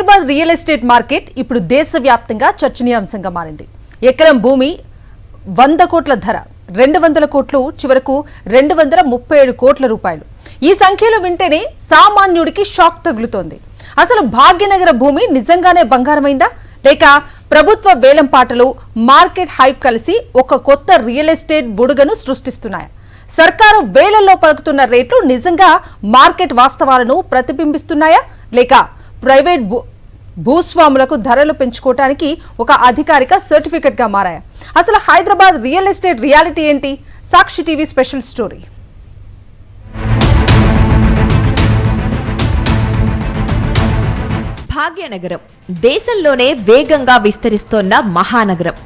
Hyderabad real estate market ఇప్పుడు దేశవ్యాప్తంగా చర్చనీయాంశంగా మారింది. ఎకరం భూమి 100 కోట్ల ధర 200 కోట్లు, చివరకు 237 కోట్ల రూపాయలు. ఈ సంఖ్యలు వింటేనే సామాన్యుడికి షాక్ తగులుతోంది. అసలు భాగ్యనగర భూమి నిజంగానే బంగారమైందా, లేక ప్రభుత్వ వేలం పాటలు, మార్కెట్ హైప్ కలిసి ఒక కొత్త రియల్ ఎస్టేట్ బుడుగను సృష్టిస్తున్నాయా? సర్కారు వేలల్లో పలుకుతున్న రేట్లు నిజంగా మార్కెట్ వాస్తవాలను ప్రతిబింబిస్తున్నాయా, లేక ప్రైవేట్ భూస్వాములకు ధరలు పెంచుకోవడానికి ఒక అధికారిక సర్టిఫికెట్ గా మారాయా? అసలు హైదరాబాద్ రియల్ ఎస్టేట్ రియాలిటీ ఏంటి? సాక్షి టీవీ స్పెషల్ స్టోరీ. భాగ్యనగరం దేశంలోనే వేగంగా విస్తరిస్తోన్న మహానగరం.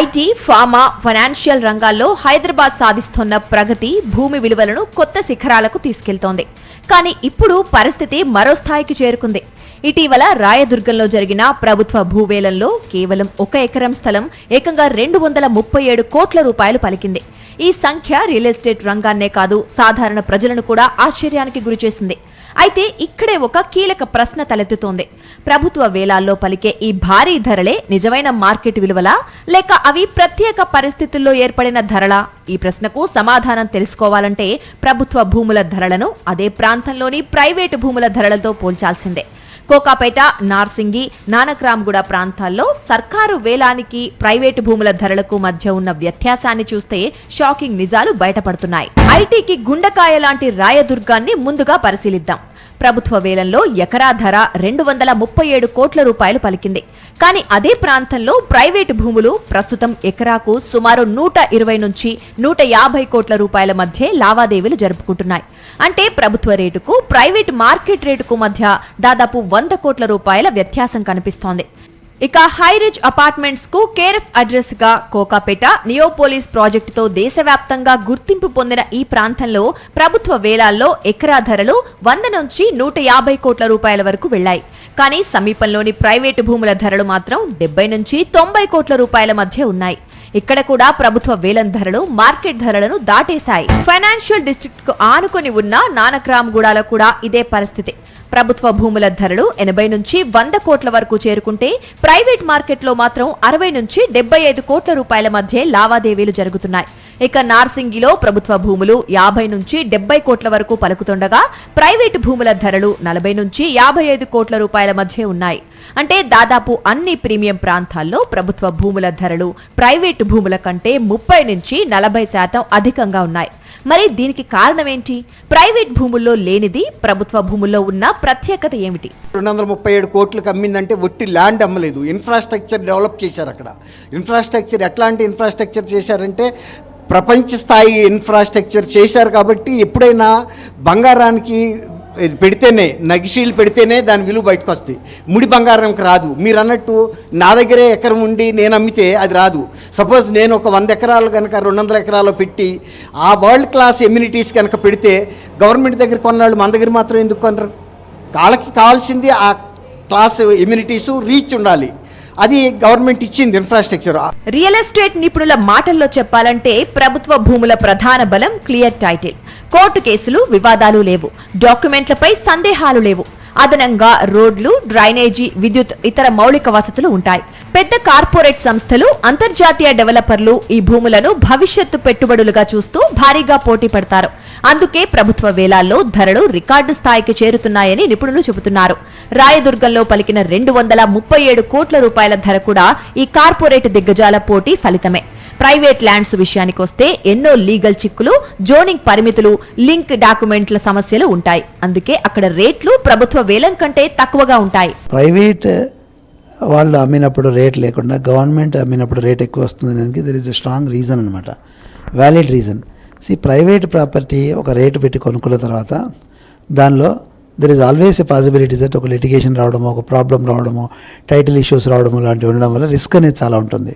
ఐటీ, ఫార్మా, ఫైనాన్షియల్ రంగాల్లో హైదరాబాద్ సాధిస్తోన్న ప్రగతి భూమి విలువలను కొత్త శిఖరాలకు తీసుకెళ్తోంది. కానీ ఇప్పుడు పరిస్థితి మరో స్థాయికి చేరుకుంది. ఇటీవల రాయదుర్గంలో జరిగిన ప్రభుత్వ భూవేలంలో కేవలం 1 ఎకరం స్థలం ఏకంగా 237 కోట్ల రూపాయలు పలికింది. ఈ సంఖ్య రియల్ ఎస్టేట్ రంగాన్నే కాదు, సాధారణ ప్రజలను కూడా ఆశ్చర్యానికి గురిచేసింది. అయితే ఇక్కడే ఒక కీలక ప్రశ్న తలెత్తుతోంది. ప్రభుత్వ వేలాల్లో పలికే ఈ భారీ ధరలే నిజమైన మార్కెట్ విలువలా, లేక అవి ప్రత్యేక పరిస్థితుల్లో ఏర్పడిన ధరలా? ఈ ప్రశ్నకు సమాధానం తెలుసుకోవాలంటే ప్రభుత్వ భూముల ధరలను అదే ప్రాంతంలోని ప్రైవేటు భూముల ధరలతో పోల్చాల్సిందే. కోకాపేట, నార్సింగి, నానక్రామ్గూడ ప్రాంతాల్లో సర్కారు వేలానికి ప్రైవేటు భూముల ధరలకు మధ్య ఉన్న వ్యత్యాసాన్ని చూస్తే షాకింగ్ నిజాలు బయటపడుతున్నాయి. ఐటీకి గుండెకాయ లాంటి రాయదుర్గాన్ని ముందుగా పరిశీలిద్దాం. ప్రభుత్వ వేలంలో ఎకరా ధర 237 కోట్ల రూపాయలు పలికింది. కానీ అదే ప్రాంతంలో ప్రైవేటు భూములు ప్రస్తుతం ఎకరాకు సుమారు 120 నుంచి 150 కోట్ల రూపాయల మధ్య లావాదేవీలు జరుపుకుంటున్నాయి. అంటే ప్రభుత్వ రేటుకు ప్రైవేట్ మార్కెట్ రేటుకు మధ్య దాదాపు 100 కోట్ల రూపాయల వ్యత్యాసం కనిపిస్తోంది. ఇక హైరిచ్ అపార్ట్మెంట్స్ కు కేర్ఎఫ్ అడ్రస్ గా కోకాపేట నియోపోలిస్ ప్రాజెక్టుతో దేశవ్యాప్తంగా గుర్తింపు పొందిన ఈ ప్రాంతంలో ప్రభుత్వ వేలాల్లో ఎకరా ధరలు 100 నుంచి 150 కోట్ల రూపాయల వరకు వెళ్లాయి. కానీ సమీపంలోని ప్రైవేటు భూముల ధరలు మాత్రం 70 నుంచి 90 కోట్ల రూపాయల మధ్య ఉన్నాయి. ఇక్కడ కూడా ప్రభుత్వ వేలం ధరలు మార్కెట్ ధరలను దాటేశాయి. ఫైనాన్షియల్ డిస్ట్రిక్ట్ కు ఆనుకొని ఉన్న నానక్రామ్గూడలో కూడా ఇదే పరిస్థితి. ప్రభుత్వ భూముల ధరలు 80 నుంచి 100 కోట్ల వరకు చేరుకుంటే ప్రైవేట్ మార్కెట్లో మాత్రం 60 నుంచి 75 కోట్ల రూపాయల మధ్య లావాదేవీలు జరుగుతున్నాయి. ఇక నార్సింగిలో ప్రభుత్వ భూములు 50 నుంచి 70 కోట్ల వరకు పలుకుతుండగా ప్రైవేటు భూముల ధరలు 40 నుంచి 55 కోట్ల రూపాయల మధ్య ఉన్నాయి. అంటే దాదాపు అన్ని ప్రీమియం ప్రాంతాల్లో ప్రభుత్వ భూముల ధరలు ప్రైవేటు భూముల కంటే 30 నుంచి 40% అధికంగా ఉన్నాయి. మరి దీనికి కారణమేంటి? ప్రైవేట్ భూముల్లో లేనిది ప్రభుత్వ భూముల్లో ఉన్న ప్రత్యేకత ఏమిటి? 237 కోట్లకు అమ్మిందంటే ఒట్టి ల్యాండ్ అమ్మలేదు, ఇన్ఫ్రాస్ట్రక్చర్ డెవలప్ చేశారు. అక్కడ ఇన్ఫ్రాస్ట్రక్చర్ ఎట్లాంటి ఇన్ఫ్రాస్ట్రక్చర్ చేశారంటే ప్రపంచ స్థాయి ఇన్ఫ్రాస్ట్రక్చర్ చేశారు. కాబట్టి ఎప్పుడైనా బంగారానికి పెడితేనే, నగిషీలు పెడితేనే దాని విలువ బయటకు వస్తుంది, ముడి బంగారంకి రాదు. మీరు అన్నట్టు నా దగ్గరే ఎకరం ఉండి నేను అమ్మితే అది రాదు. సపోజ్ నేను ఒక 100 ఎకరాలు కనుక 200 ఎకరాలు పెట్టి ఆ వరల్డ్ క్లాస్ ఎమ్యూనిటీస్ కనుక పెడితే గవర్నమెంట్ దగ్గర కొన్నాళ్ళు మన దగ్గర మాత్రం ఎందుకు కొనరు? వాళ్ళకి కావాల్సింది ఆ క్లాస్ ఎమ్యూనిటీసు రీచ్ ఉండాలి. అది గవర్నమెంట్ ఇచ్చింది ఇన్ఫ్రాస్ట్రక్చర్. రియల్ ఎస్టేట్ నిపుణుల మాటల్లో చెప్పాలంటే ప్రభుత్వ భూముల ప్రధాన బలం క్లియర్ టైటిల్. కోర్టు కేసులు, వివాదాలు లేవు, డాక్యుమెంట్లపై సందేహాలు లేవు. అదనంగా రోడ్లు, డ్రైనేజీ, విద్యుత్, ఇతర మౌలిక వసతులు ఉంటాయి. పెద్ద కార్పొరేట్ సంస్థలు, అంతర్జాతీయ డెవలపర్లు ఈ భూములను భవిష్యత్తు పెట్టుబడులుగా చూస్తూ భారీగా పోటీ పడతారు. అందుకే ప్రభుత్వ వేలాల్లో ధరలు రికార్డు స్థాయికి చేరుతున్నాయని నిపుణులు చెబుతున్నారు. రాయదుర్గంలో పలికిన 237 కోట్ల రూపాయల ధర కూడా ఈ కార్పొరేట్ దిగ్గజాల పోటీ ఫలితమే. ప్రైవేట్ ల్యాండ్స్ విషయానికి వస్తే ఎన్నో లీగల్ చిక్కులు, జోనింగ్ పరిమితులు, లింక్ డాక్యుమెంట్ల సమస్యలు ఉంటాయి. అందుకే అక్కడ రేట్లు ప్రభుత్వ వేలం కంటే తక్కువగా ఉంటాయి. ప్రైవేట్ వాళ్ళు అమ్మినప్పుడు రేట్ లేకుండా గవర్నమెంట్ అమ్మినప్పుడు రేట్ ఎక్కువ వస్తుంది అనేది there is a strong reason అనమాట, వ్యాలిడ్ రీజన్. ప్రైవేట్ ప్రాపర్టీ ఒక రేటు పెట్టి కొనుక్కున్న తర్వాత దానిలో there is always a possibilities that ఒక లిటిగేషన్ రావడమో, ఒక ప్రాబ్లం రావడమో, టైటిల్ ఇష్యూస్ రావడమో లాంటివి ఉండడం వల్ల రిస్క్ అనేది చాలా ఉంటుంది.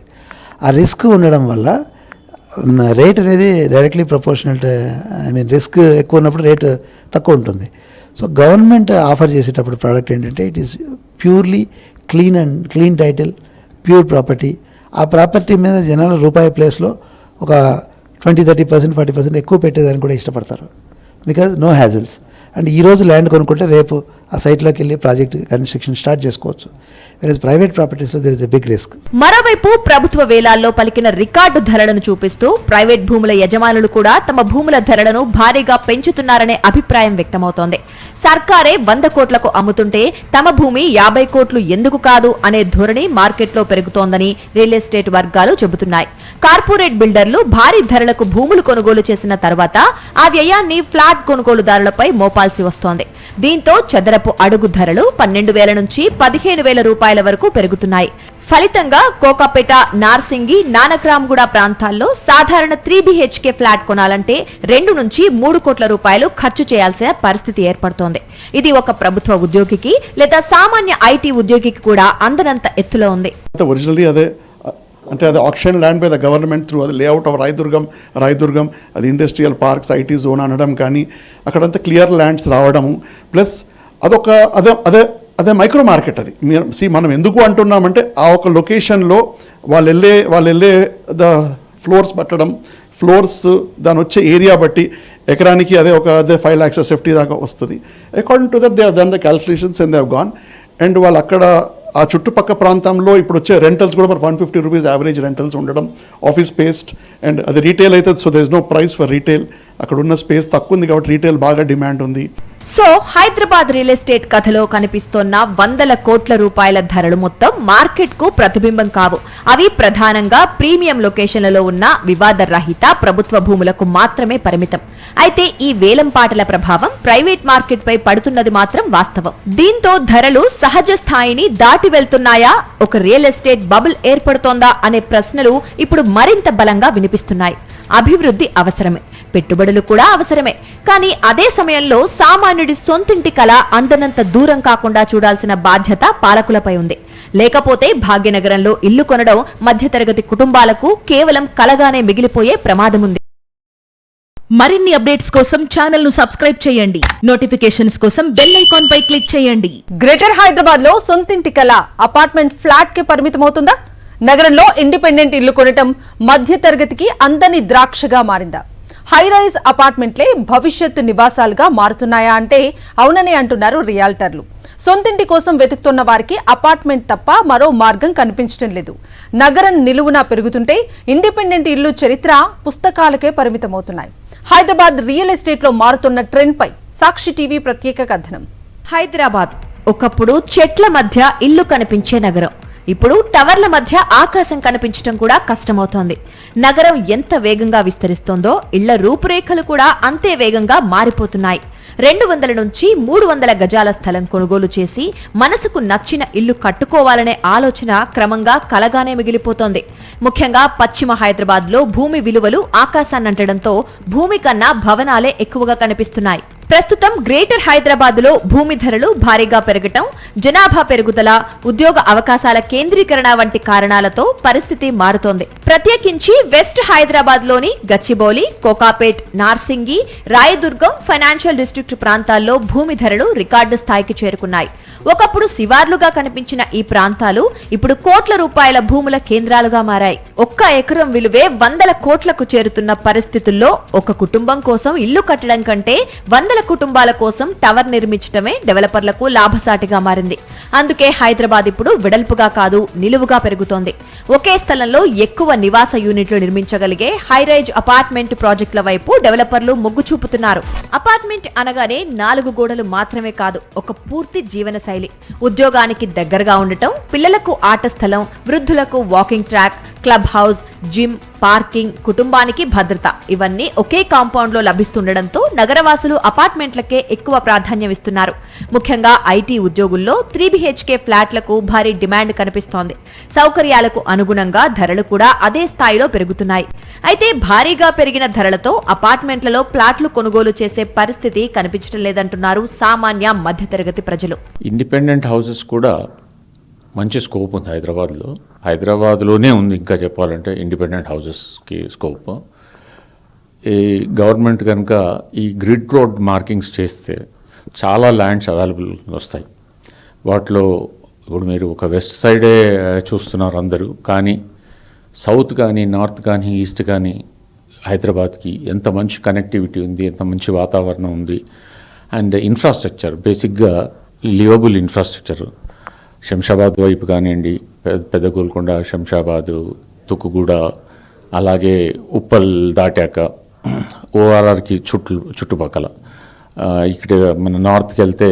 ఆ రిస్క్ ఉండడం వల్ల రేట్ అనేది డైరెక్ట్లీ ప్రపోర్షనల్, రిస్క్ ఎక్కువ ఉన్నప్పుడు రేట్ తక్కువ ఉంటుంది. సో గవర్నమెంట్ ఆఫర్ చేసేటప్పుడు ప్రోడక్ట్ ఏంటంటే it is purely clean title, pure property. ఆ ప్రాపర్టీ మీద జనాలు రూపాయి ప్లేస్లో ఒక 20-30%, 40% ఎక్కువ పెట్టేదాన్ని కూడా ఇష్టపడతారు. Because no hassles. అండ్ ఈరోజు ల్యాండ్ కొనుక్కుంటే రేపు ఆ సైట్లోకి వెళ్ళి ప్రాజెక్ట్ కన్స్ట్రక్షన్ స్టార్ట్ చేసుకోవచ్చు. వెరస్ ప్రైవేట్ ప్రాపర్టీస్లో there is a big risk. మరోవైపు ప్రభుత్వ వేలాల్లో పలికిన రికార్డు ధరలను చూపిస్తూ ప్రైవేట్ భూముల యజమానులు కూడా తమ భూముల ధరలను భారీగా పెంచుతున్నారనే అభిప్రాయం వ్యక్తమవుతోంది. సర్కారే 100 కోట్లకు అమ్ముతుంటే తమ భూమి 50 కోట్లు ఎందుకు కాదు అనే ధోరణి మార్కెట్లో పెరుగుతోందని రియల్ ఎస్టేట్ వర్గాలు చెబుతున్నాయి. కార్పొరేట్ బిల్డర్లు భారీ ధరలకు భూములు కొనుగోలు చేసిన తర్వాత ఆ వ్యయాన్ని ఫ్లాట్ కొనుగోలుదారులపై మోపాల్సి వస్తోంది. దీంతో చదరపు అడుగు ధరలు 12,000 నుంచి 15,000 రూపాయల వరకు పెరుగుతున్నాయి. ఫలితంగా కోకాపేట, నార్సింగి, నానక్రామ్గూడ ప్రాంతాల్లో సాధారణ 3 BHK ఫ్లాట్ కొనాలంటే 2 నుంచి 3 కోట్ల రూపాయలు ఖర్చు చేయాల్సిన పరిస్థితి ఏర్పడుతోంది. ఇది ఒక ప్రభుత్వ ఉద్యోగికి లేదా సామాన్య ఐటీ ఉద్యోగికి కూడా అందనంత ఎత్తులో ఉంది. ఒరిజినల్లీ అదే అంటే అది auction land by the government through అది లేఅవుట్ ఆఫ్ రాయదుర్గం అది ఇండస్ట్రియల్ పార్క్స్, ఐటీ జోన్ అనడం, కానీ అక్కడంతా క్లియర్ ల్యాండ్స్ రావడము, ప్లస్ అదొక అదే మైక్రో మార్కెట్. అది మనం ఎందుకు అంటున్నామంటే ఆ ఒక లొకేషన్లో వాళ్ళు వెళ్ళే ద ఫ్లోర్స్ పట్టడం, ఫ్లోర్స్ దాని వచ్చే ఏరియా బట్టి ఎకరానికి అదే 5 lakhs సేఫ్టీ దాకా వస్తుంది. According to that they have done the calculations and they have gone. And వాళ్ళు అక్కడ ఆ చుట్టుపక్క ప్రాంతంలో ఇప్పుడు వచ్చే రెంటల్స్ కూడా 150 రూపీస్ యావరేజ్ రెంటల్స్ ఉండడం, ఆఫీస్ స్పేస్డ్, అండ్ అది రీటైల్ అయితే so there is no price for retail. అక్కడ ఉన్న స్పేస్ తక్కువ ఉంది కాబట్టి రీటైల్ బాగా డిమాండ్ ఉంది. సో హైదరాబాద్ రియల్ ఎస్టేట్ కథలో కనిపిస్తోన్న 100 కోట్ల రూపాయల ధరలు మొత్తం మార్కెట్ కు ప్రతిబింబం కావు. అవి ప్రధానంగా ప్రీమియం లొకేషన్లలో ఉన్న వివాద రహిత ప్రభుత్వ భూములకు మాత్రమే పరిమితం. అయితే ఈ వేలంపాటల ప్రభావం ప్రైవేట్ మార్కెట్ పై పడుతున్నది మాత్రం వాస్తవం. దీంతో ధరలు సహజ స్థాయిని దాటి వెళ్తున్నాయా, ఒక రియల్ ఎస్టేట్ బబుల్ ఏర్పడుతోందా అనే ప్రశ్నలు ఇప్పుడు మరింత బలంగా వినిపిస్తున్నాయి. అభివృద్ధి అవసరమే, పెట్టుబడులు కూడా అవసరమే. కానీ అదే సమయంలో సామాన్యుడి సొంతింటి కల అందనంత దూరం కాకుండా చూడాల్సిన బాధ్యత పాలకులపై ఉంది. లేకపోతే భాగ్యనగరంలో ఇల్లు కొనడం మధ్యతరగతి కుటుంబాలకు కేవలం కలగానే మిగిలిపోయే ప్రమాదముంది. మరిన్ని అప్డేట్స్ కోసం ఛానల్ ను సబ్స్క్రైబ్ చేయండి. నోటిఫికేషన్స్ కోసం బెల్ ఐకాన్ పై క్లిక్ చేయండి. గ్రేటర్ హైదరాబాద్ లో సొంతింటి కల అపార్ట్మెంట్ ఫ్లాట్ కి పరిమితమవుతుందా? నగరంలో ఇండిపెండెంట్ ఇల్లు కొనటం మధ్యతరగతికి అందని ద్రాక్షగా మారిందా? హైరైజ్ అపార్ట్మెంట్లే భవిష్యత్ నివాసాలుగా మారుతున్నాయా అంటే అవుననే అంటున్నారు రియాల్టర్లు. సొంతింటి కోసం వెతుకుతున్న వారికి అపార్ట్మెంట్ తప్ప మరో మార్గం కనిపించడం లేదు. నగరం నిలువునా పెరుగుతుంటే ఇండిపెండెంట్ ఇల్లు చరిత్ర పుస్తకాలకే పరిమితమవుతున్నాయి. హైదరాబాద్ రియల్ ఎస్టేట్ లో మారుతున్న ట్రెండ్ పై సాక్షి టీవీ ప్రత్యేక కథనం. హైదరాబాద్ ఒకప్పుడు చెట్ల మధ్య ఇల్లు కనిపించే నగరం. ఇప్పుడు టవర్ల మధ్య ఆకాశం కనిపించడం కూడా కష్టమవుతోంది. నగరం ఎంత వేగంగా విస్తరిస్తోందో ఇళ్ల రూపురేఖలు కూడా అంతే వేగంగా మారిపోతున్నాయి. 200 నుంచి 300 గజాల స్థలం కొనుగోలు చేసి మనసుకు నచ్చిన ఇల్లు కట్టుకోవాలనే ఆలోచన క్రమంగా కలగానే మిగిలిపోతోంది. ముఖ్యంగా పశ్చిమ హైదరాబాద్ లో భూమి విలువలు ఆకాశాన్నంటడంతో భూమి కన్నా భవనాలే ఎక్కువగా కనిపిస్తున్నాయి. ప్రస్తుతం గ్రేటర్ హైదరాబాద్ లో భూమి ధరలు భారీగా పెరగటం, జనాభా పెరుగుదల, ఉద్యోగ అవకాశాల కేంద్రీకరణ వంటి కారణాలతో పరిస్థితి మారుతోంది. ప్రత్యేకించి వెస్ట్ హైదరాబాద్ లోని గచ్చిబౌలి, కోకాపేట్, నార్సింగి, రాయదుర్గం, ఫైనాన్షియల్ డిస్ట్రిక్ట్ ప్రాంతాల్లో భూమి ధరలు రికార్డు స్థాయికి చేరుకున్నాయి. ఒకప్పుడు శివార్లుగా కనిపించిన ఈ ప్రాంతాలు ఇప్పుడు కోట్ల రూపాయల భూముల కేంద్రాలుగా మారాయి. ఒక్క ఎకరం విలువే 100 కోట్లకు చేరుతున్న పరిస్థితుల్లో ఒక కుటుంబం కోసం ఇల్లు కట్టడం కంటే 100 కుటుంబాల కోసం టవర్ నిర్మించడమే డెవలపర్లకు లాభసాటిగా మారింది. అందుకే హైదరాబాద్ ఇప్పుడు వెడల్పుగా కాదు, నిలువుగా పెరుగుతోంది. ఒకే స్థలంలో ఎక్కువ నివాస యూనిట్లు నిర్మించగలిగే హైరైజ్ అపార్ట్మెంట్ ప్రాజెక్టుల వైపు డెవలపర్లు మొగ్గు చూపుతున్నారు. అపార్ట్మెంట్ అనగానే 4 గోడలు మాత్రమే కాదు, ఒక పూర్తి జీవన శైలి. ఉద్యోగానికి దగ్గరగా ఉండటం, పిల్లలకు ఆట స్థలం, వృద్ధులకు walking track, club house, gym, parking, కుటుంబానికి భద్రత ఇవన్నీ ఒకే కాంపౌండ్ లో లభిస్తుండటంతో నగరవాసులు అపార్ట్మెంట్లకే ఎక్కువ ప్రాధాన్యం ఇస్తున్నారు. ముఖ్యంగా ఐటీ ఉద్యోగుల్లో 3 BHK ఫ్లాట్లకు భారీ డిమాండ్ కనిపిస్తోంది. సౌకర్యాలకు అనుగుణంగా ధరలు కూడా అదే స్థాయిలో పెరుగుతున్నాయి. అయితే భారీగా పెరిగిన ధరలతో అపార్ట్మెంట్లలో ఫ్లాట్లు కొనుగోలు చేసే పరిస్థితి కనిపించడం లేదంటున్నారు సామాన్య మధ్యతరగతి ప్రజలు. ఇండిపెండెంట్ హౌసెస్ కూడా మంచి స్కోప్ ఉంది హైదరాబాద్లోనే ఉంది. ఇంకా చెప్పాలంటే ఇండిపెండెంట్ హౌసెస్కి స్కోప్. ఈ గవర్నమెంట్ కనుక ఈ గ్రిడ్ రోడ్ మార్కింగ్స్ చేస్తే చాలా ల్యాండ్స్ అవైలబుల్ వస్తాయి. వాటిలో ఇప్పుడు మీరు ఒక వెస్ట్ సైడే చూస్తున్నారు అందరూ, కానీ సౌత్ కానీ, నార్త్ కానీ, ఈస్ట్ కానీ హైదరాబాద్కి ఎంత మంచి కనెక్టివిటీ ఉంది, ఎంత మంచి వాతావరణం ఉంది. అండ్ ఇన్ఫ్రాస్ట్రక్చర్, బేసిక్గా లివబుల్ ఇన్ఫ్రాస్ట్రక్చర్ శంషాబాద్ వైపు కానివ్వండి, పెద్ద గోల్కొండ, శంషాబాదు, తుక్కుగూడ, అలాగే ఉప్పల్ దాటాక ఓఆర్ఆర్కి చుట్టుపక్కల ఇక్కడ మన నార్త్కి వెళ్తే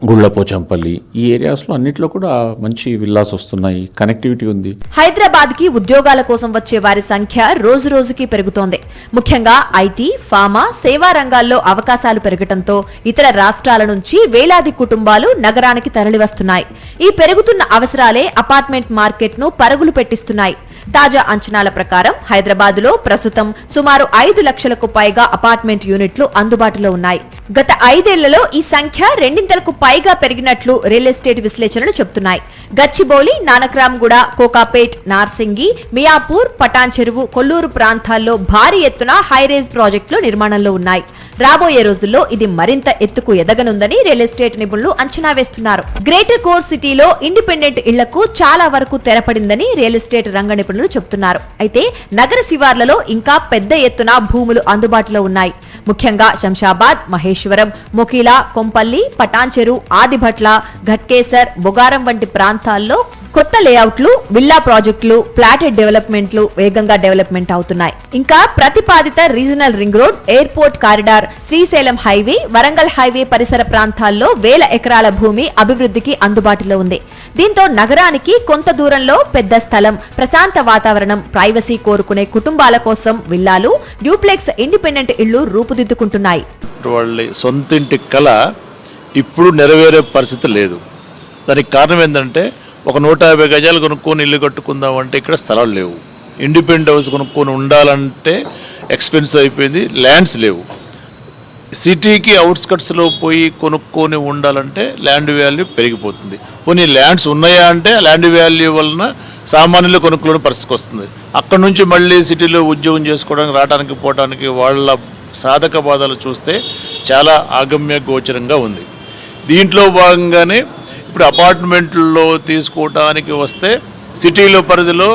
గుళ్ళపోచంపల్లి, ఈ ఏరియాస్లో అన్నిట్లో కూడా మంచి విల్లాస్ వస్తున్నాయి, కనెక్టివిటీ ఉంది. హైదరాబాద్ కి ఉద్యోగాల కోసం వచ్చే వారి సంఖ్య రోజు రోజుకి పెరుగుతోంది. ముఖ్యంగా ఐటీ, ఫార్మా, సేవా రంగాల్లో అవకాశాలు పెరగటంతో ఇతర రాష్ట్రాల నుంచి వేలాది కుటుంబాలు నగరానికి తరలివస్తున్నాయి. ఈ పెరుగుతున్న అవసరాలే అపార్ట్మెంట్ మార్కెట్ ను పరుగులు పెట్టిస్తున్నాయి. తాజా అంచనాల ప్రకారం హైదరాబాద్ లో ప్రస్తుతం సుమారు 5 లక్షలకు పైగా అపార్ట్మెంట్ యూనిట్లు అందుబాటులో ఉన్నాయి. గత 5 ఏళ్లలో ఈ సంఖ్య రెండింతలకు పైగా పెరిగినట్లు రియల్ ఎస్టేట్ విశ్లేషణలు చెబుతున్నాయి. గచ్చిబౌలి, నానక్రామ్గూడ, కోకాపేట్, నార్సింగి, మియాపూర్, పటాన్ చెరువు, కొల్లూరు ప్రాంతాల్లో భారీ ఎత్తున హైరేజ్ ప్రాజెక్టులు నిర్మాణంలో ఉన్నాయి. రాబోయే రోజుల్లో ఇది మరింత ఎత్తుకు ఎదగనుందని రియల్ ఎస్టేట్ నిపుణులు అంచనా వేస్తున్నారు. గ్రేటర్ కోర్ సిటీలో ఇండిపెండెంట్ ఇళ్లకు చాలా వరకు తెరపడిందని రియల్ ఎస్టేట్ రంగ నిపుణులు చెబుతున్నారు. అయితే నగర శివార్లలో ఇంకా పెద్ద ఎత్తున భూములు అందుబాటులో ఉన్నాయి. ముఖ్యంగా శంషాబాద్, మహేశ్వరం, మొకిలా, కొంపల్లి, పటాన్చెరు, ఆదిభట్ల, ఘట్కేసర్, బొగారం వంటి ప్రాంతాల్లో కొత్త లేఅవుట్లు, విల్లా ప్రాజెక్టులు, ప్లాటెడ్ డెవలప్మెంట్లు వేగంగా డెవలప్మెంట్ అవుతున్నాయి. ఇంకా ప్రతిపాదిత regional ring road, airport corridor, Srisailam highway, Warangal highway పరిసర ప్రాంతాల్లో 1000 ఎకరాల భూమి అభివృద్ధికి అందుబాటులో ఉంది. దీంతో నగరానికి కొంత దూరంలో పెద్ద స్థలం, ప్రశాంత వాతావరణం, ప్రైవసీ కోరుకునే కుటుంబాల కోసం విల్లాలు, డ్యూప్లెక్స్, ఇండిపెండెంట్ ఇళ్లు రూపుదిద్దుకుంటున్నాయి. వాళ్ళ సొంతింటి కళ ఇప్పుడు నెరవేరే పరిస్థితి లేదు. దానికి కారణం ఏంటంటే ఒక 150 గజాలు కొనుక్కొని ఇల్లు కట్టుకుందాం అంటే ఇక్కడ స్థలాలు లేవు. ఇండిపెండెంట్ హౌస్ కొనుక్కొని ఉండాలంటే ఎక్స్పెన్సివ్ అయిపోయింది, ల్యాండ్స్ లేవు. సిటీకి అవుట్స్కట్స్లో పోయి కొనుక్కొని ఉండాలంటే ల్యాండ్ వాల్యూ పెరిగిపోతుంది. పోనీ ల్యాండ్స్ ఉన్నాయా అంటే ల్యాండ్ వాల్యూ వలన సామాన్యులు కొనుక్కోని పరిస్థితికి వస్తుంది. అక్కడ నుంచి మళ్ళీ సిటీలో ఉద్యోగం చేసుకోవడానికి, రావడానికి, పోవడానికి వాళ్ళ సాధక బాధలు చూస్తే చాలా ఆగమ్య గోచరంగా ఉంది. దీంట్లో భాగంగానే ఇప్పుడు అపార్ట్మెంట్లో తీసుకోవడానికి వస్తే సిటీలో పరిధిలో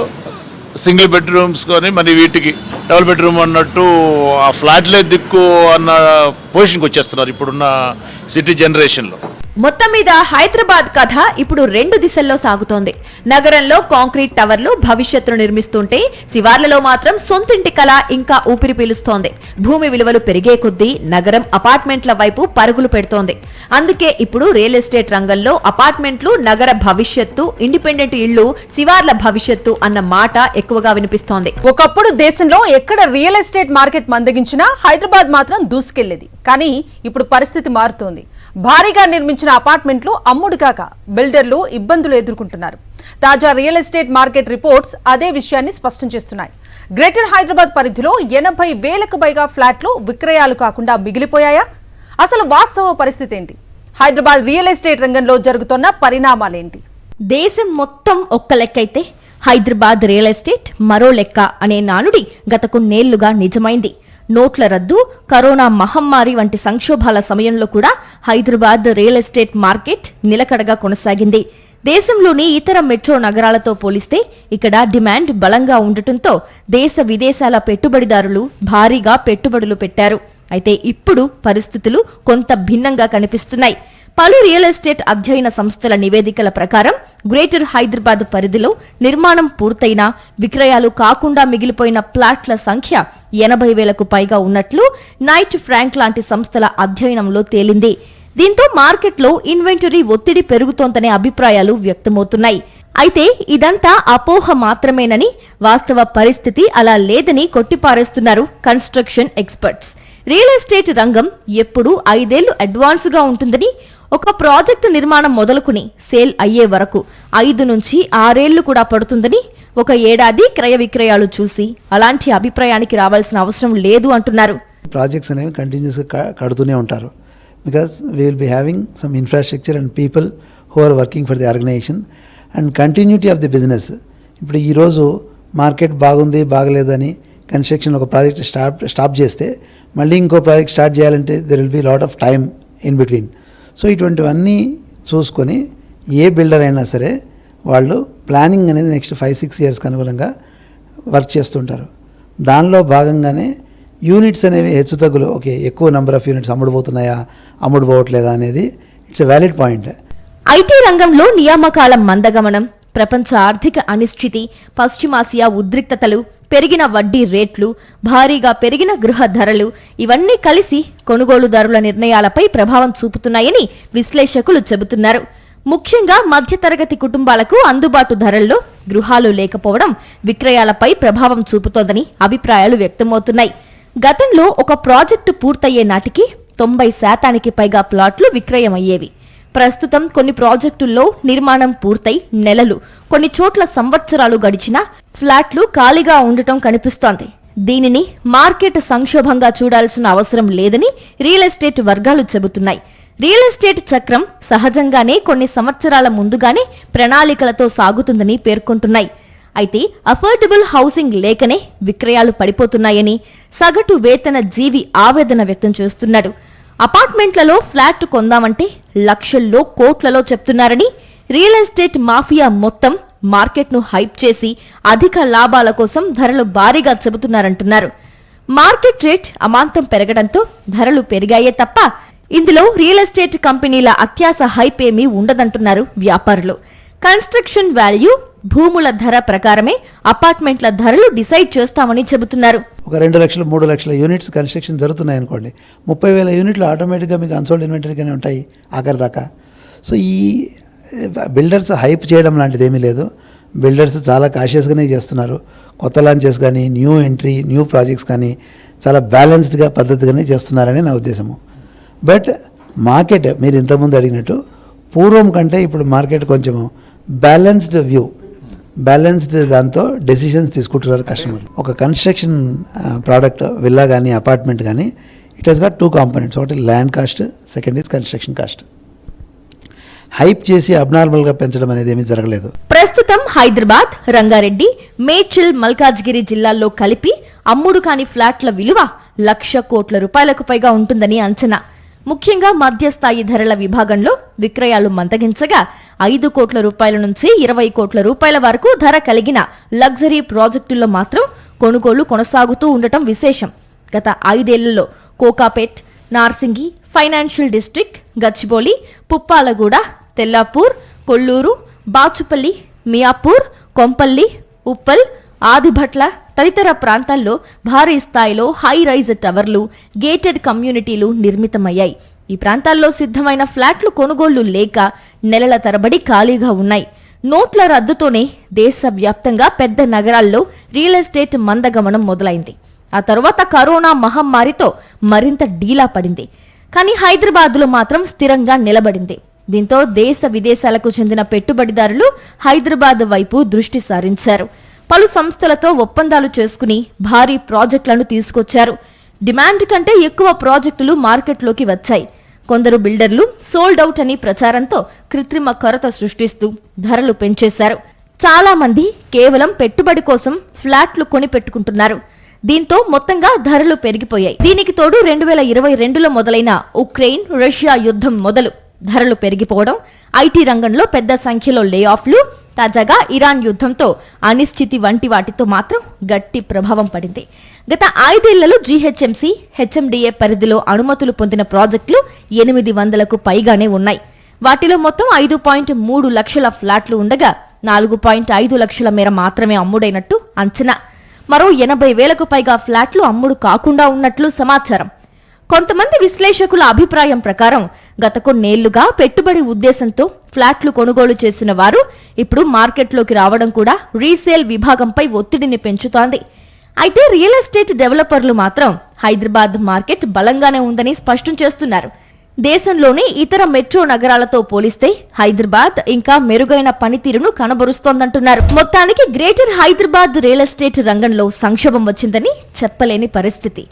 సింగిల్ బెడ్రూమ్స్ కానీ మరి వీటికి డబుల్ బెడ్రూమ్ అన్నట్టు ఆ ఫ్లాట్లే దిక్కు అన్న పొజిషన్కి వచ్చేస్తున్నారు ఇప్పుడున్న సిటీ జనరేషన్లో. మొత్తం మీద హైదరాబాద్ కథ ఇప్పుడు 2 దిశల్లో సాగుతోంది. నగరంలో కాంక్రీట్ టవర్లు భవిష్యత్తును నిర్మిస్తుంటే శివార్లలో మాత్రం సొంతింటి కళ ఇంకా ఊపిరి పీలుస్తోంది. భూమి విలువలు పెరిగే కొద్దీ నగరం అపార్ట్మెంట్ల వైపు పరుగులు పెడుతోంది. అందుకే ఇప్పుడు రియల్ ఎస్టేట్ రంగంలో అపార్ట్మెంట్లు నగర భవిష్యత్తు, ఇండిపెండెంట్ ఇళ్లు శివార్ల భవిష్యత్తు అన్న మాట ఎక్కువగా వినిపిస్తోంది. ఒకప్పుడు దేశంలో ఎక్కడ రియల్ ఎస్టేట్ మార్కెట్ మందగించినా హైదరాబాద్ మాత్రం దూసుకెళ్లేది. కానీ ఇప్పుడు పరిస్థితి మారుతోంది. భారీగా నిర్మించిన అపార్ట్మెంట్లు అమ్ముడు కాక బిల్డర్లు ఇబ్బందులు ఎదుర్కొంటున్నారు. తాజా రియల్ ఎస్టేట్ మార్కెట్ రిపోర్ట్స్ అదే విషయాన్ని స్పష్టం చేస్తున్నాయి. గ్రేటర్ హైదరాబాద్ పరిధిలో 80,000కు పైగా ఫ్లాట్లు విక్రయాలు కాకుండా మిగిలిపోయాయా? అసలు వాస్తవ పరిస్థితి ఏంటి? హైదరాబాద్ రియల్ ఎస్టేట్ రంగంలో జరుగుతున్న పరిణామాలేంటి? దేశం మొత్తం ఒక్క లెక్కైతే హైదరాబాద్ రియల్ ఎస్టేట్ మరో లెక్క అనే నానుడి గత కొన్నేళ్లుగా నిజమైంది. నోట్ల రద్దు, కరోనా మహమ్మారి వంటి సంక్షోభాల సమయంలో కూడా హైదరాబాద్ రియల్ ఎస్టేట్ మార్కెట్ నిలకడగా కొనసాగింది. దేశంలోని ఇతర మెట్రో నగరాలతో పోలిస్తే ఇక్కడ డిమాండ్ బలంగా ఉండటంతో దేశ విదేశాల పెట్టుబడిదారులు భారీగా పెట్టుబడులు పెట్టారు. అయితే ఇప్పుడు పరిస్థితులు కొంత భిన్నంగా కనిపిస్తున్నాయి. పలు రియల్ ఎస్టేట్ అధ్యయన సంస్థల నివేదికల ప్రకారం గ్రేటర్ హైదరాబాద్ పరిధిలో నిర్మాణం పూర్తయినా విక్రయాలు కాకుండా మిగిలిపోయిన ప్లాట్ల సంఖ్య 80,000కు పైగా ఉన్నట్లు నైట్ ఫ్రాంక్ లాంటి సంస్థల అధ్యయనంలో తేలింది. దీంతో మార్కెట్లో ఇన్వెంటరీ ఒత్తిడి పెరుగుతోందనే అభిప్రాయాలు వ్యక్తమవుతున్నాయి. అయితే ఇదంతా అపోహ మాత్రమేనని, వాస్తవ పరిస్థితి అలా లేదని కొట్టిపారేస్తున్నారు కన్స్ట్రక్షన్ ఎక్స్పర్ట్స్. రియల్ ఎస్టేట్ రంగం ఎప్పుడూ 5 ఏళ్లు అడ్వాన్స్గా ఉంటుందని, ఒక ప్రాజెక్టు నిర్మాణం మొదలుకుని సేల్ అయ్యే వరకు 5 నుంచి 6 ఏళ్లు కూడా పడుతుందని, 1 ఏడాది క్రయ విక్రయాలు చూసి అలాంటి అభిప్రాయానికి రావాల్సిన అవసరం లేదు అంటున్నారు. ప్రాజెక్ట్స్ అనేవి కంటిన్యూస్గా కడుతూనే ఉంటారు. Because we will be having some infrastructure and people who are working for the organization and continuity of the business. ఇప్పుడు ఈరోజు మార్కెట్ బాగుంది బాగలేదని కన్స్ట్రక్షన్ ఒక ప్రాజెక్ట్ స్టాప్ చేస్తే మళ్ళీ ఇంకో ప్రాజెక్ట్ స్టార్ట్ చేయాలంటే there will be lot of time in between. So ఇటువంటివన్నీ చూసుకొని ఏ బిల్డర్ అయినా సరే వాళ్ళు ప్లానింగ్ అనేది నెక్స్ట్ 5-6 ఇయర్స్కి అనుగుణంగా వర్క్ చేస్తుంటారు. దానిలో భాగంగానే యూనిట్స్ అనేవి హెచ్చుతగ్గులు, ఓకే ఎక్కువ నెంబర్ ఆఫ్ యూనిట్స్ అమ్ముడుపోతున్నాయా అమ్ముడుపోవట్లేదా అనేది it's a valid point. IT రంగంలో నియామకాల మందగమనం, ప్రపంచ ఆర్థిక అనిశ్చితి, పశ్చిమాసియా ఉద్రిక్తతలు, పెరిగిన వడ్డీ రేట్లు, భారీగా పెరిగిన గృహ ధరలు ఇవన్నీ కలిసి కొనుగోలుదారుల నిర్ణయాలపై ప్రభావం చూపుతున్నాయని విశ్లేషకులు చెబుతున్నారు. ముఖ్యంగా మధ్యతరగతి కుటుంబాలకు అందుబాటు ధరల్లో గృహాలు లేకపోవడం విక్రయాలపై ప్రభావం చూపుతోందని అభిప్రాయాలు వ్యక్తమవుతున్నాయి. గతంలో ఒక ప్రాజెక్టు పూర్తయ్యే నాటికి 90% పైగా ప్లాట్లు విక్రయమయ్యేవి. ప్రస్తుతం కొన్ని ప్రాజెక్టుల్లో నిర్మాణం పూర్తయి నెలలు, కొన్ని చోట్ల సంవత్సరాలు గడిచినా ఫ్లాట్లు ఖాళీగా ఉండటం కనిపిస్తోంది. దీనిని మార్కెట్ సంక్షోభంగా చూడాల్సిన అవసరం లేదని రియల్ ఎస్టేట్ వర్గాలు చెబుతున్నాయి. రియల్ ఎస్టేట్ చక్రం సహజంగానే కొన్ని సంవత్సరాల ముందుగానే ప్రణాళికలతో సాగుతుందని పేర్కొంటున్నాయి. అయితే అఫోర్డబుల్ హౌసింగ్ లేకనే విక్రయాలు పడిపోతున్నాయని సగటు వేతన జీవి ఆవేదన వ్యక్తం చేస్తున్నాడు. అపార్ట్మెంట్లలో ఫ్లాట్ కొందామంటే లక్షల్లో కోట్లలో చెప్తున్నారని, రియల్ ఎస్టేట్ మాఫియా మొత్తం మార్కెట్ను హైప్ చేసి అధిక లాభాల కోసం ధరలు భారీగా చెబుతున్నారంటున్నారు. మార్కెట్ రేట్ అమాంతం పెరగడంతో ధరలు పెరిగాయే తప్ప ఇందులో రియల్ ఎస్టేట్ కంపెనీల అత్యాస హైప్ ఏమీ ఉండదంటున్నారు వ్యాపారులు. కన్స్ట్రక్షన్ వాల్యూ, భూముల ధర ప్రకారమే అపార్ట్మెంట్ల ధరలు డిసైడ్ చేస్తామని చెబుతున్నారు. ఒక 2 లక్షలు 3 లక్షల యూనిట్స్ కన్స్ట్రక్షన్ జరుగుతున్నాయి అనుకోండి, 30,000 యూనిట్లు ఆటోమేటిక్గా మీకు అన్సోల్డ్ ఇన్వెంటరీగానే ఉంటాయి ఆఖరి దాకా. సో ఈ బిల్డర్స్ హైప్ చేయడం లాంటిది ఏమీ లేదు. బిల్డర్స్ చాలా కాషియస్గానే చేస్తున్నారు. కొత్త లాంచెస్ కానీ, న్యూ ఎంట్రీ, న్యూ ప్రాజెక్ట్స్ కానీ చాలా బ్యాలెన్స్డ్గా పద్ధతిగానే చేస్తున్నారని నా ఉద్దేశము. బట్ మార్కెట్ మీరు ఇంతకుముందు అడిగినట్టు పూర్వం కంటే ఇప్పుడు మార్కెట్ కొంచెం బ్యాలెన్స్డ్ వ్యూ, బ్యాలెన్స్డ్ దాంతో డెసిషన్స్ తీసుకుంటున్నారు కస్టమర్. ఒక కన్స్ట్రక్షన్ ప్రోడక్ట్ విల్లా కానీ అపార్ట్మెంట్ కానీ ఇట్ హెస్ గాట్ 2 కాంపోనెంట్స్. ఒకటి land cost, second is construction cost. Hype చేసి అబ్నార్మల్గా పెంచడం అనేది ఏమీ జరగలేదు. ప్రస్తుతం హైదరాబాద్, రంగారెడ్డి, మేడ్చల్, మల్కాజ్గిరి జిల్లాల్లో కలిపి అమ్ముడు కాని ఫ్లాట్ల విలువ 1,00,000 కోట్ల రూపాయలకు పైగా ఉంటుందని అంచనా. ముఖ్యంగా మధ్యస్థాయి ధరల విభాగంలో విక్రయాలు మందగించగా 5 కోట్ల రూపాయల నుంచి 20 కోట్ల రూపాయల వరకు ధర కలిగిన లగ్జరీ ప్రాజెక్టుల్లో మాత్రం కొనుగోలు కొనసాగుతూ ఉండటం విశేషం. గత 5 ఏళ్లలో కోకాపేట్, నార్సింగి, ఫైనాన్షియల్ డిస్ట్రిక్ట్, గచ్చిబౌలి, పుప్పాలగూడ, తెల్లాపూర్, కొల్లూరు, బాచుపల్లి, మియాపూర్, కొంపల్లి, ఉప్పల్, ఆదిభట్ల తదితర ప్రాంతాల్లో భారీ స్థాయిలో హై రైజ్ టవర్లు, గేటెడ్ కమ్యూనిటీలు నిర్మితమయ్యాయి. ఈ ప్రాంతాల్లో సిద్ధమైన ఫ్లాట్లు కొనుగోళ్లు లేక నెలల తరబడి ఖాళీగా ఉన్నాయి. నోట్ల రద్దుతోనే దేశవ్యాప్తంగా పెద్ద నగరాల్లో రియల్ ఎస్టేట్ మందగమనం మొదలైంది. ఆ తరువాత కరోనా మహమ్మారితో మరింత డీలా పడింది. కానీ హైదరాబాద్లో మాత్రం స్థిరంగా నిలబడింది. దీంతో దేశ విదేశాలకు చెందిన పెట్టుబడిదారులు హైదరాబాద్ వైపు దృష్టి సారించారు. పలు సంస్థలతో ఒప్పందాలు చేసుకుని భారీ ప్రాజెక్టులను తీసుకొచ్చారు. డిమాండ్ కంటే ఎక్కువ ప్రాజెక్టులు మార్కెట్లోకి వచ్చాయి. కొందరు బిల్డర్లు సోల్డ్ అవుట్ అని ప్రచారంతో కృత్రిమ కొరత సృష్టిస్తూ ధరలు పెంచేశారు. చాలా మంది కేవలం పెట్టుబడి కోసం ఫ్లాట్లు కొని పెట్టుకుంటున్నారు. దీంతో మొత్తంగా ధరలు పెరిగిపోయాయి. దీనికి తోడు 2022లో మొదలైన ఉక్రెయిన్, రష్యా యుద్ధం మొదలు ధరలు పెరిగిపోవడం, ఐటీ రంగంలో పెద్ద సంఖ్యలో లే ఆఫ్లు, తాజాగా ఇరాన్ యుద్ధంతో అనిశ్చితి వంటి వాటితో మాత్రం గట్టి ప్రభావం పడింది. గత 5 ఏళ్లలో జీహెచ్ఎంసీ, హెచ్ఎండిఏ పరిధిలో అనుమతులు పొందిన ప్రాజెక్టులు 800కు పైగానే ఉన్నాయి. వాటిలో మొత్తం 5.3 లక్షల ఫ్లాట్లు ఉండగా 4.5 లక్షల మేర మాత్రమే అమ్ముడైనట్టు అంచనా. మరో 80,000కు పైగా ఫ్లాట్లు అమ్ముడు కాకుండా ఉన్నట్లు సమాచారం. కొంతమంది విశ్లేషకుల అభిప్రాయం ప్రకారం గత కొన్నేళ్లుగా పెట్టుబడి ఉద్దేశంతో ఫ్లాట్లు కొనుగోలు చేసిన వారు ఇప్పుడు మార్కెట్లోకి రావడం కూడా రీసేల్ విభాగంపై ఒత్తిడిని పెంచుతోంది. అయితే రియల్ ఎస్టేట్ డెవలపర్లు మాత్రం హైదరాబాద్ మార్కెట్ బలంగానే ఉందని స్పష్టం చేస్తున్నారు. దేశంలోని ఇతర మెట్రో నగరాలతో పోలిస్తే హైదరాబాద్ ఇంకా మెరుగైన పనితీరును కనబరుస్తోందంటున్నారు. మొత్తానికి గ్రేటర్ హైదరాబాద్ రియల్ ఎస్టేట్ రంగంలో సంక్షోభం వచ్చిందని చెప్పలేని పరిస్థితి.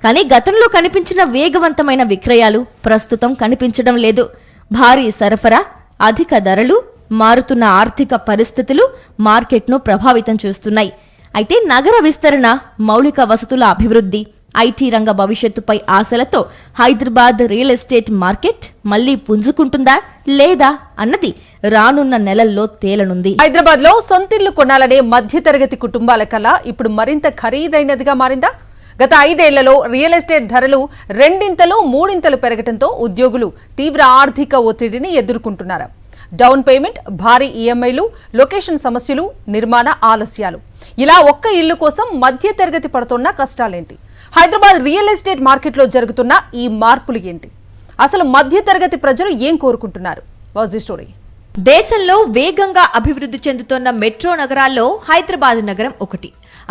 కానీ గతంలో కనిపించిన వేగవంతమైన విక్రయాలు ప్రస్తుతం కనిపించడం లేదు. భారీ సరఫరా, అధిక ధరలు, మారుతున్న ఆర్థిక పరిస్థితులు మార్కెట్ను ప్రభావితం చేస్తున్నాయి. అయితే నగర విస్తరణ, మౌలిక వసతుల అభివృద్ధి, ఐటీ రంగ భవిష్యత్తుపై ఆశలతో హైదరాబాద్ రియల్ ఎస్టేట్ మార్కెట్ మళ్లీ పుంజుకుంటుందా లేదా అన్నది రానున్న నెలల్లో తేలనుంది. హైదరాబాద్ లో సొంతిల్లు కొనాలనే మధ్యతరగతి కుటుంబాల కల ఇప్పుడు మరింత ఖరీదైనదిగా మారిందా? గత 5 ఏళ్లలో రియల్ ఎస్టేట్ ధరలు రెండింతలు మూడింతలు పెరగడంతో ఉద్యోగులు తీవ్ర ఆర్థిక ఒత్తిడిని ఎదుర్కొంటున్నారు. డౌన్ పేమెంట్, భారీ ఈఎంఐలు, లొకేషన్ సమస్యలు, నిర్మాణ ఆలస్యాలు, ఇలా ఒక్క ఇల్లు కోసం మధ్యతరగతి పడుతున్న కష్టాలేంటి? హైదరాబాద్ రియల్ ఎస్టేట్ మార్కెట్లో జరుగుతున్న ఈ మార్పులు ఏంటి? అసలు మధ్యతరగతి ప్రజలు ఏం కోరుకుంటున్నారు? Was the story. దేశంలో వేగంగా అభివృద్ధి చెందుతున్న మెట్రో నగరాల్లో హైదరాబాద్ నగరం ఒకటి.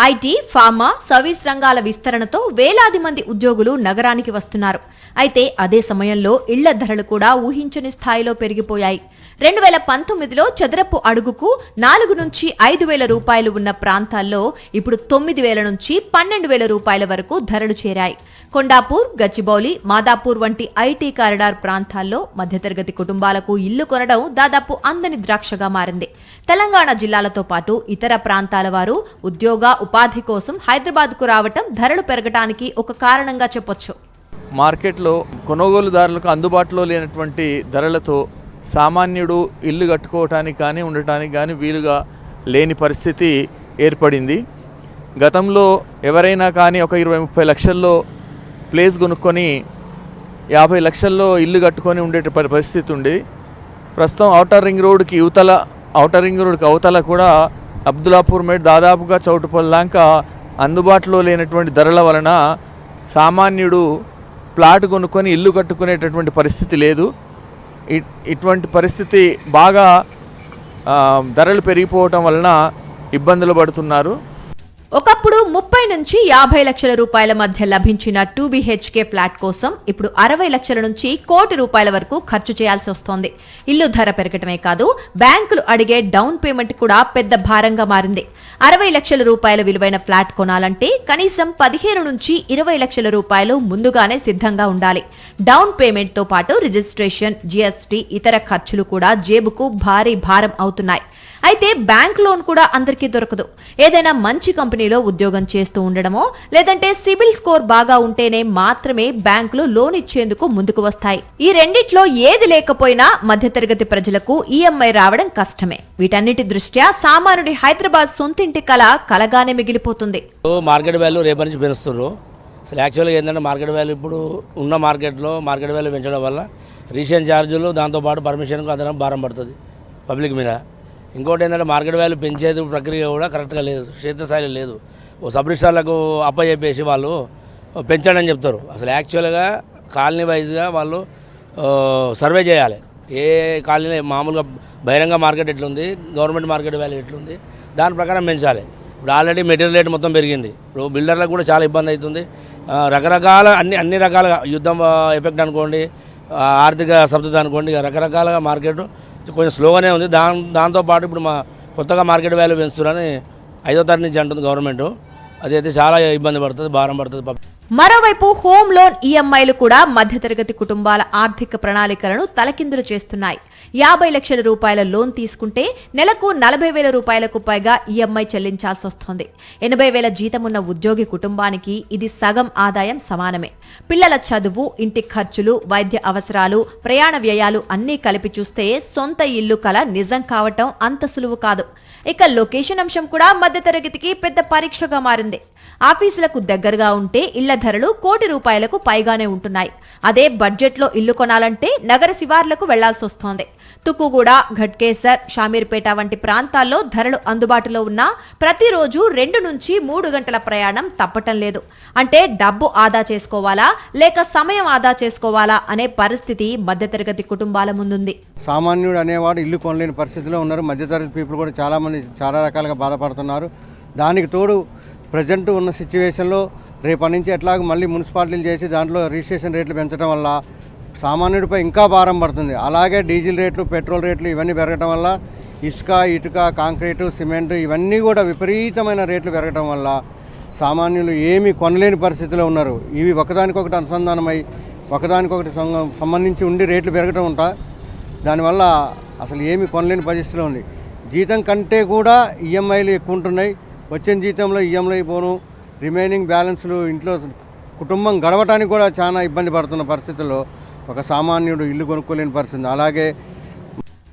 ఐటీ, ఫార్మా, సర్వీస్ రంగాల విస్తరణతో వేలాది మంది ఉద్యోగులు నగరానికి వస్తున్నారు. అయితే అదే సమయంలో ఇళ్ల ధరలు కూడా ఊహించని స్థాయిలో పెరిగిపోయాయి. 2019లో చదరపు అడుగుకు 4 నుంచి 5,000 రూపాయలు ఉన్న ప్రాంతాల్లో ఇప్పుడు 9,000 నుంచి 12,000 రూపాయల వరకు ధరలు చేరాయి. కొండాపూర్, గచ్చిబౌలి, మాదాపూర్ వంటి ఐటీ కారిడార్ ప్రాంతాల్లో మధ్యతరగతి కుటుంబాలకు ఇల్లు కొనడం దాదాపు అందని ద్రాక్షగా మారింది. తెలంగాణ జిల్లాలతో పాటు ఇతర ప్రాంతాల వారు ఉద్యోగ, ఉపాధి కోసం హైదరాబాద్కు రావటం ధరలు పెరగడానికి ఒక కారణంగా చెప్పొచ్చు. మార్కెట్లో కొనుగోలుదారులకు అందుబాటులో లేనటువంటి ధరలతో సామాన్యుడు ఇల్లు కట్టుకోవటానికి కానీ ఉండటానికి కానీ వీలుగా లేని పరిస్థితి ఏర్పడింది. గతంలో ఎవరైనా కానీ ఒక 20-30 లక్షల్లో ప్లేస్ కొనుక్కొని 50 లక్షల్లో ఇల్లు కట్టుకొని ఉండే పరిస్థితి ఉంది. ప్రస్తుతం ఔటర్ రింగ్ రోడ్కి అవతల కూడా అబ్దుల్లాపూర్ మేడ్ దాదాపుగా చౌటుపల్లి దాకా అందుబాటులో లేనటువంటి ధరల వలన సామాన్యుడు ప్లాట్ కొనుక్కొని ఇల్లు కట్టుకునేటటువంటి పరిస్థితి లేదు. ఇటువంటి పరిస్థితి బాగా ధరలు పెరిగిపోవటం వలన ఇబ్బందులు పడుతున్నారు. ఒకప్పుడు 30 నుంచి 50 లక్షల రూపాయల మధ్య లభించిన 2 BHK ఫ్లాట్ కోసం ఇప్పుడు 60 లక్షల నుంచి కోటి రూపాయల వరకు ఖర్చు చేయాల్సి వస్తోంది. ఇల్లు ధర పెరగటమే కాదు, బ్యాంకులు అడిగే డౌన్ పేమెంట్ కూడా పెద్ద భారంగా మారింది. 60 లక్షల రూపాయల విలువైన ఫ్లాట్ కొనాలంటే కనీసం 15 నుంచి 20 లక్షల రూపాయలు ముందుగానే సిద్ధంగా ఉండాలి. డౌన్ పేమెంట్ తో పాటు రిజిస్ట్రేషన్, జీఎస్టీ, ఇతర ఖర్చులు కూడా జేబుకు భారీ భారం అవుతున్నాయి. అయితే బ్యాంక్ లోన్ కూడా అందరికీ దొరకదు. ఏదైనా మంచి కంపెనీలో ఉద్యోగం చేస్తూ ఉండడమో లేదంటే సిబిల్ స్కోర్ బాగా ఉంటేనే మాత్రమే బ్యాంకులు లోన్ ఇచ్చేందుకు ముందుకు వస్తాయి. ఈ రెండిట్లో ఏది లేకపోయినా మధ్యతరగతి ప్రజలకు ఈఎంఐ రావడం కష్టమే. వీటన్నిటి దృష్ట్యా సామాన్యుడి హైదరాబాద్ సొంతింటి కల కలగానే మిగిలిపోతుంది. మార్కెట్ వాల్యూ రేపటి నుంచి పెంచుతున్నారు. అసలు యాక్చువల్గా ఏంటంటే మార్కెట్ వాల్యూ ఇప్పుడు ఉన్న మార్కెట్లో మార్కెట్ వాల్యూ పెంచడం వల్ల రీసేల్ ఛార్జీలు, దాంతోపాటు పర్మిషన్కు అదనం భారం పడుతుంది పబ్లిక్ మీద. ఇంకోటి ఏంటంటే మార్కెట్ వాల్యూ పెంచేది ప్రక్రియ కూడా కరెక్ట్గా లేదు, క్షేత్రస్థాయిలో లేదు. ఓ సబ్ రిజిస్ట్రార్లకు అప్పచెప్పేసి వాళ్ళు పెంచండి అని చెప్తారు. అసలు యాక్చువల్గా కాలనీ వైజ్గా వాళ్ళు సర్వే చేయాలి. ఏ కాలనీ మామూలుగా బహిరంగ మార్కెట్ ఎట్లుంది, గవర్నమెంట్ మార్కెట్ వాల్యూ ఎట్లుంది, దాని ప్రకారం పెంచాలి. ఇప్పుడు ఆల్రెడీ మెటీరియల్ రేట్ మొత్తం పెరిగింది. ఇప్పుడు బిల్డర్లకు కూడా చాలా ఇబ్బంది అవుతుంది. రకరకాల అన్ని రకాలుగా యుద్ధం ఎఫెక్ట్ అనుకోండి, ఆర్థిక స్తబ్దత అనుకోండి, రకరకాలుగా మార్కెట్ కొంచెం స్లోగానే ఉంది. దాంతోపాటు ఇప్పుడు కొత్తగా మార్కెట్ వాల్యూ పెంచుతున్నారని 5వ తారీఖు నుంచి అంటుంది గవర్నమెంట్. అదైతే చాలా ఇబ్బంది పడుతుంది, భారం పడుతుంది. మరోవైపు హోమ్ లోన్ ఈఎంఐలు కూడా మధ్యతరగతి కుటుంబాల ఆర్థిక ప్రణాళికలను తలకిందులు చేస్తున్నాయి. 50 లక్షల రూపాయల లోన్ తీసుకుంటే నెలకు 40,000 రూపాయలకు పైగా ఈఎంఐ చెల్లించాల్సి వస్తోంది. 80,000 జీతమున్న ఉద్యోగి కుటుంబానికి ఇది సగం ఆదాయం సమానమే. పిల్లల చదువు, ఇంటి ఖర్చులు, వైద్య అవసరాలు, ప్రయాణ వ్యయాలు అన్నీ కలిపి చూస్తే సొంత ఇల్లు కల నిజం కావటం అంత సులువు కాదు. ఇక లొకేషన్ అంశం కూడా మధ్యతరగతికి పెద్ద పరీక్షగా మారింది. ఆఫీసులకు దగ్గరగా ఉంటే ఇళ్ల ధరలు కోటి రూపాయలకు పైగానే ఉంటున్నాయి. అదే బడ్జెట్లో ఇల్లు కొనాలంటే నగర శివార్లకు వెళ్లాల్సి వస్తోంది. తుక్కుగూడ, ఘట్కేసర్, షామీర్పేట వంటి ప్రాంతాల్లో ధరలు అందుబాటులో ఉన్నా ప్రతిరోజు 2 నుంచి 3 గంటల ప్రయాణం తప్పటం లేదు. అంటే డబ్బు ఆదా చేసుకోవాలా లేక సమయం ఆదా చేసుకోవాలా అనే పరిస్థితి మధ్యతరగతి కుటుంబాల ముందుంది. సామాన్యుడు అనేవాడు ఇల్లు కొనలేని పరిస్థితిలో ఉన్నారు. మధ్యతరగతి పీపుల్ కూడా చాలామంది చాలా రకాలుగా బాధపడుతున్నారు. దానికి తోడు ప్రజెంట్ ఉన్న సిచ్యువేషన్లో రేపటి నుంచి ఎట్లాగో మళ్ళీ మున్సిపాలిటీలు చేసి దాంట్లో రిజిస్ట్రేషన్ రేట్లు పెంచడం వల్ల సామాన్యుడిపై ఇంకా భారం పడుతుంది. అలాగే డీజిల్ రేట్లు, పెట్రోల్ రేట్లు ఇవన్నీ పెరగడం వల్ల ఇటుక, కాంక్రీటు, సిమెంట్ ఇవన్నీ కూడా విపరీతమైన రేట్లు పెరగడం వల్ల సామాన్యులు ఏమీ కొనలేని పరిస్థితిలో ఉన్నారు. ఇవి ఒకదానికొకటి అనుసంధానమై ఒకదానికొకటి సంబంధించి ఉండి రేట్లు పెరగడం ఉంటా, దానివల్ల అసలు ఏమీ కొనలేని పరిస్థితిలో ఉంది. జీతం కంటే కూడా ఈఎంఐలు ఎక్కువ ఉంటున్నాయి. వచ్చిన జీతంలో ఈఎంఐ పోను, రిమైనింగ్ బ్యాలెన్స్లు ఇంట్లో కుటుంబం గడవటానికి కూడా చాలా ఇబ్బంది పడుతున్న పరిస్థితుల్లో ఒక సామాన్యుడు ఇల్లు కొనుక్కోలేని పరిస్థితి. అలాగే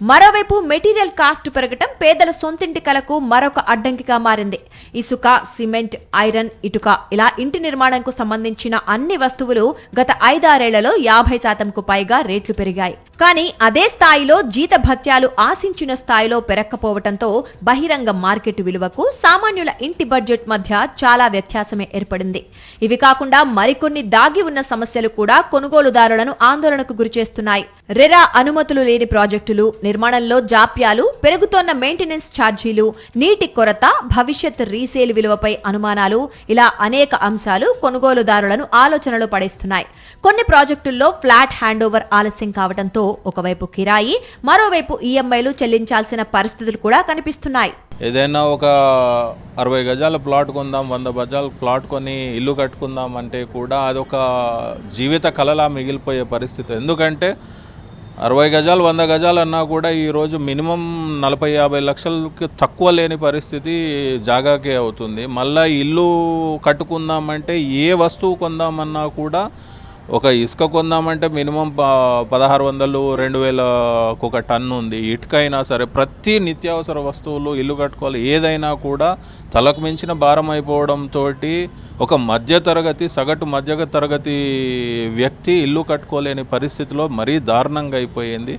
మరోవైపు మెటీరియల్ కాస్ట్ పెరగటం పేదల సొంతింటి కలకు మరొక అడ్డంకిగా మారింది. ఇసుక, సిమెంట్, ఐరన్, ఇటుక ఇలా ఇంటి నిర్మాణంకు సంబంధించిన అన్ని వస్తువులు గత 5-6 ఏళ్లలో 50%కు పైగా రేట్లు పెరిగాయి. కానీ అదే స్థాయిలో జీత భత్యాలు ఆశించిన స్థాయిలో పెరక్కపోవడంతో బహిరంగ మార్కెట్ విలువకు సామాన్యుల ఇంటి బడ్జెట్ మధ్య చాలా వ్యత్యాసమే ఏర్పడింది. ఇవి కాకుండా మరికొన్ని దాగి ఉన్న సమస్యలు కూడా కొనుగోలుదారులను ఆందోళనకు గురిచేస్తున్నాయి. రెరా అనుమతులు లేని ప్రాజెక్టులు, నిర్మాణంలో జాప్యాలు, పెరుగుతోన్న మెయింటెనెన్స్ ఛార్జీలు, నీటి కొరత, భవిష్యత్ రీసేల్ విలువపై అనుమానాలు ఇలా అనేక అంశాలు కొనుగోలుదారులను ఆలోచనలో పడేస్తున్నాయి. కొన్ని ప్రాజెక్టుల్లో ఫ్లాట్ హ్యాండ్ ఓవర్ ఆలస్యం కావడంతో ఒకవైపు కిరాయి, మరోవైపు ఈఎంఐలు చెల్లించాల్సిన పరిస్థితులు కూడా కనిపిస్తున్నాయి. ఏదైనా ఒక 60 గజాల ప్లాట్ కొందాం, 100 గజాల ప్లాట్ కొని ఇల్లు కట్టుకుందాం అంటే కూడా అదొక జీవిత కలలా మిగిలిపోయే పరిస్థితి. ఎందుకంటే 60 గజాలు 100 గజాలు అన్నా కూడా ఈరోజు మినిమం 40-50 లక్షలకి తక్కువ లేని పరిస్థితి జాగాకే అవుతుంది. మళ్ళీ ఇల్లు కట్టుకుందామంటే ఏ వస్తువు కొందామన్నా కూడా ఒక ఇసుక కొందామంటే మినిమం 1600-2000 ఒక టన్ను ఉంది. ఇటుక అయినా సరే ప్రతి నిత్యావసర వస్తువులు ఇల్లు కట్టుకోవాలి. ఏదైనా కూడా తలకు మించిన భారం అయిపోవడంతో ఒక మధ్యతరగతి, సగటు మధ్యతరగతి వ్యక్తి ఇల్లు కట్టుకోలేని పరిస్థితిలో మరీ దారుణంగా అయిపోయింది.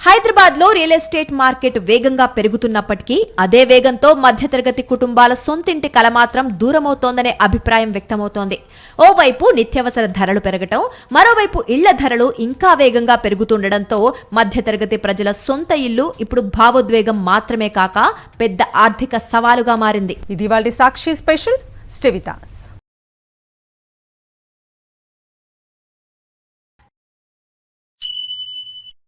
హైదరాబాద్ లో రియల్ ఎస్టేట్ మార్కెట్ వేగంగా పెరుగుతున్నప్పటికీ అదే వేగంతో మధ్యతరగతి కుటుంబాల సొంతింటి కల మాత్రం దూరమవుతోందనే అభిప్రాయం వ్యక్తమవుతోంది. ఓవైపు నిత్యావసర ధరలు పెరగటం, మరోవైపు ఇళ్ల ధరలు ఇంకా వేగంగా పెరుగుతుండటంతో మధ్యతరగతి ప్రజల సొంత ఇల్లు ఇప్పుడు భావోద్వేగం మాత్రమే కాక పెద్ద ఆర్థిక సవాలుగా మారింది. ఇది వాళ్ళ సాక్షి స్పెషల్. Stay with us.